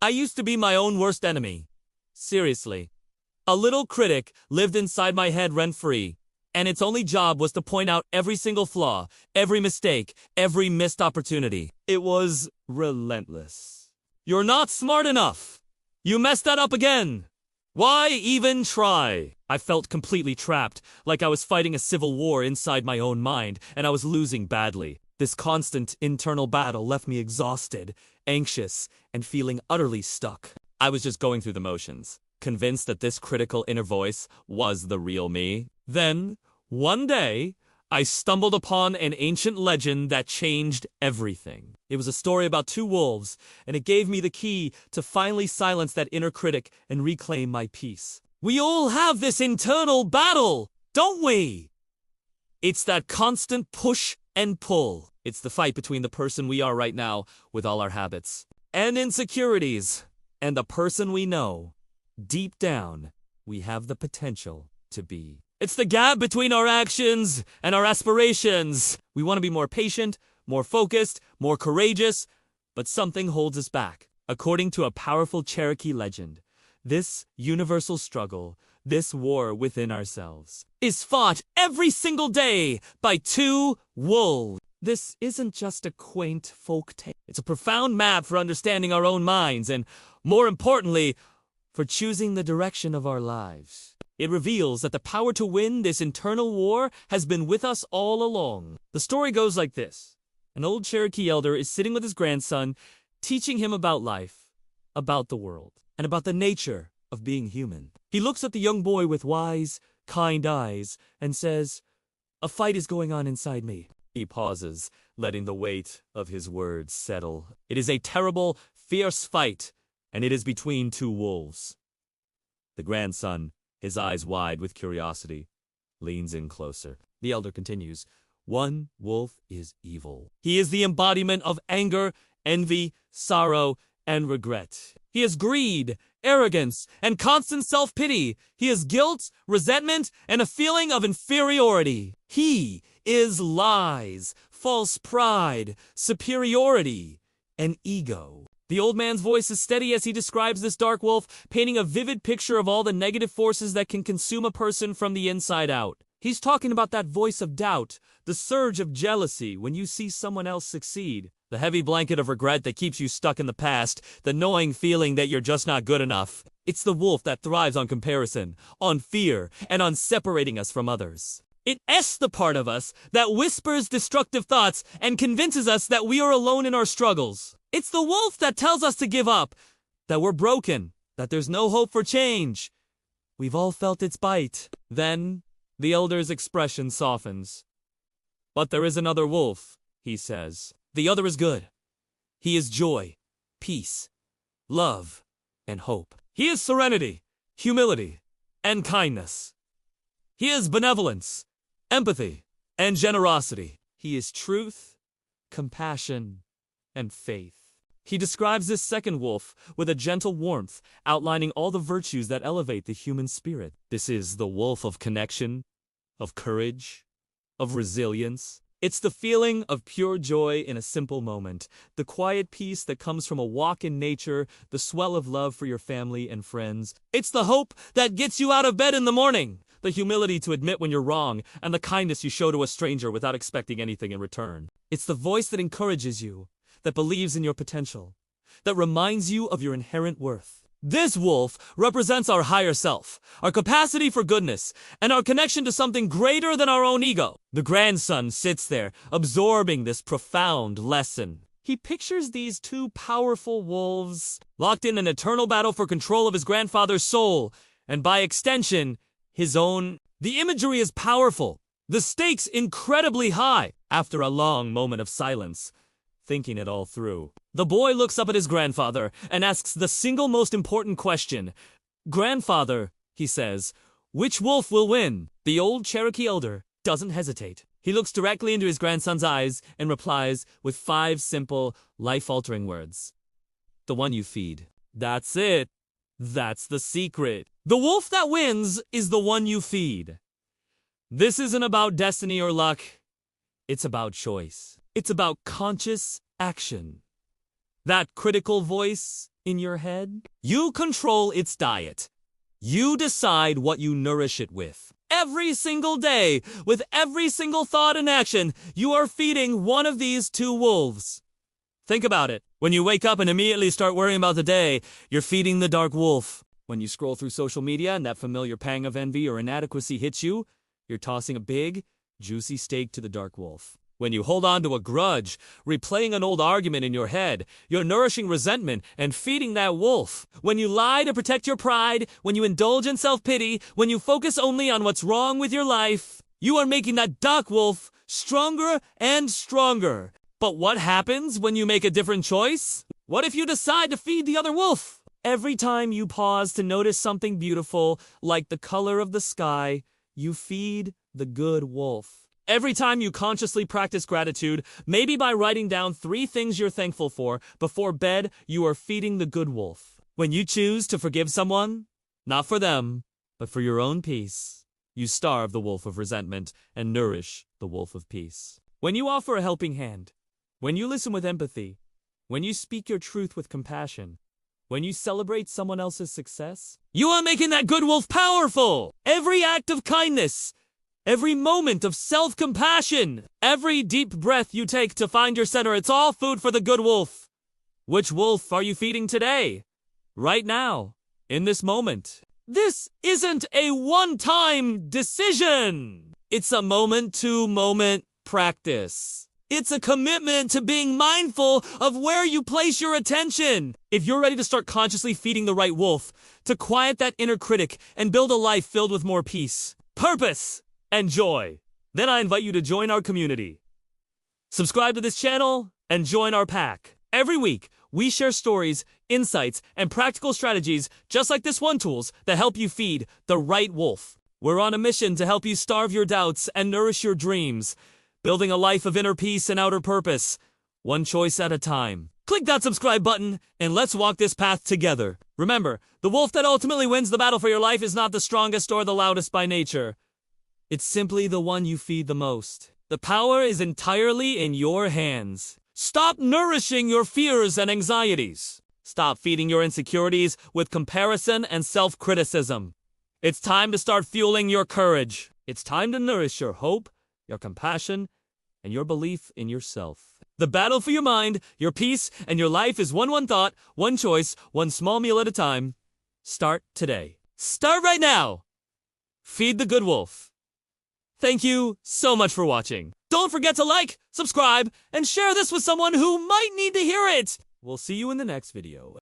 I used to be my own worst enemy. Seriously. A little critic lived inside my head rent-free, and its only job was to point out every single flaw, every mistake, every missed opportunity. It was relentless. You're not smart enough. You messed that up again. Why even try? I felt completely trapped, like I was fighting a civil war inside my own mind, and I was losing badly. This constant internal battle left me exhausted, anxious, and feeling utterly stuck. I was just going through the motions, convinced that this critical inner voice was the real me. Then, one day, I stumbled upon an ancient legend that changed everything. It was a story about two wolves, and it gave me the key to finally silence that inner critic and reclaim my peace. We all have this internal battle, don't we? It's that constant push and pull. It's the fight between the person we are right now, with all our habits and insecurities, and the person we know, deep down, we have the potential to be. It's the gap between our actions and our aspirations. We want to be more patient, more focused, more courageous, but something holds us back. According to a powerful Cherokee legend, this universal struggle, this war within ourselves, is fought every single day by two wolves. This isn't just a quaint folk tale. It's a profound map for understanding our own minds and, more importantly, for choosing the direction of our lives. It reveals that the power to win this internal war has been with us all along. The story goes like this. An old Cherokee elder is sitting with his grandson, teaching him about life, about the world, and about the nature of being human. He looks at the young boy with wise, kind eyes and says, "A fight is going on inside me." He pauses, letting the weight of his words settle. It is a terrible, fierce fight, and it is between two wolves. The grandson, his eyes wide with curiosity, leans in closer. The elder continues, "One wolf is evil. He is the embodiment of anger, envy, sorrow, and regret. He is greed, arrogance, and constant self-pity. He is guilt, resentment, and a feeling of inferiority. He is lies, false pride, superiority, and ego." The old man's voice is steady as he describes this dark wolf, painting a vivid picture of all the negative forces that can consume a person from the inside out. He's talking about that voice of doubt, the surge of jealousy when you see someone else succeed, the heavy blanket of regret that keeps you stuck in the past, the gnawing feeling that you're just not good enough. It's the wolf that thrives on comparison, on fear, and on separating us from others. It's the part of us that whispers destructive thoughts and convinces us that we are alone in our struggles. It's the wolf that tells us to give up, that we're broken, that there's no hope for change. We've all felt its bite. Then, the elder's expression softens. "But there is another wolf," he says. "The other is good. He is joy, peace, love, and hope. He is serenity, humility, and kindness. He is benevolence, empathy, and generosity. He is truth, compassion, and faith." He describes this second wolf with a gentle warmth, outlining all the virtues that elevate the human spirit. This is the wolf of connection, of courage, of resilience. It's the feeling of pure joy in a simple moment, the quiet peace that comes from a walk in nature, the swell of love for your family and friends. It's the hope that gets you out of bed in the morning, the humility to admit when you're wrong, and the kindness you show to a stranger without expecting anything in return. It's the voice that encourages you, that believes in your potential, that reminds you of your inherent worth. This wolf represents our higher self, our capacity for goodness, and our connection to something greater than our own ego. The grandson sits there, absorbing this profound lesson. He pictures these two powerful wolves, locked in an eternal battle for control of his grandfather's soul, and by extension, his own. The imagery is powerful, the stakes incredibly high. After a long moment of silence, thinking it all through, the boy looks up at his grandfather and asks the single most important question. "Grandfather," he says, "which wolf will win?" The old Cherokee elder doesn't hesitate. He looks directly into his grandson's eyes and replies with 5 simple, life-altering words. "The one you feed." That's it. That's the secret. The wolf that wins is the one you feed. This isn't about destiny or luck. It's about choice. It's about conscious action. That critical voice in your head? You control its diet. You decide what you nourish it with. Every single day, with every single thought and action, you are feeding one of these two wolves. Think about it. When you wake up and immediately start worrying about the day, you're feeding the dark wolf. When you scroll through social media and that familiar pang of envy or inadequacy hits you, you're tossing a big, juicy steak to the dark wolf. When you hold on to a grudge, replaying an old argument in your head, you're nourishing resentment and feeding that wolf. When you lie to protect your pride, when you indulge in self-pity, when you focus only on what's wrong with your life, you are making that dark wolf stronger and stronger. But what happens when you make a different choice? What if you decide to feed the other wolf? Every time you pause to notice something beautiful, like the color of the sky, you feed the good wolf. Every time you consciously practice gratitude, maybe by writing down 3 things you're thankful for before bed, you are feeding the good wolf. When you choose to forgive someone, not for them, but for your own peace, you starve the wolf of resentment and nourish the wolf of peace. When you offer a helping hand, when you listen with empathy, when you speak your truth with compassion, when you celebrate someone else's success, you are making that good wolf powerful. Every act of kindness, every moment of self-compassion, every deep breath you take to find your center, it's all food for the good wolf. Which wolf are you feeding today? Right now, in this moment. This isn't a one-time decision. It's a moment-to-moment practice. It's a commitment to being mindful of where you place your attention. If you're ready to start consciously feeding the right wolf, to quiet that inner critic and build a life filled with more peace, purpose, and joy, then I invite you to join our community. Subscribe to this channel and join our pack. Every week, we share stories, insights, and practical strategies just like this one tools that help you feed the right wolf. We're on a mission to help you starve your doubts and nourish your dreams, building a life of inner peace and outer purpose, one choice at a time. Click that subscribe button and let's walk this path together. Remember, the wolf that ultimately wins the battle for your life is not the strongest or the loudest by nature. It's simply the one you feed the most. The power is entirely in your hands. Stop nourishing your fears and anxieties. Stop feeding your insecurities with comparison and self-criticism. It's time to start fueling your courage. It's time to nourish your hope, your compassion, and your belief in yourself. The battle for your mind, your peace, and your life is one thought, one choice, one small meal at a time. Start today. Start right now. Feed the good wolf. Thank you so much for watching. Don't forget to like, subscribe, and share this with someone who might need to hear it. We'll see you in the next video.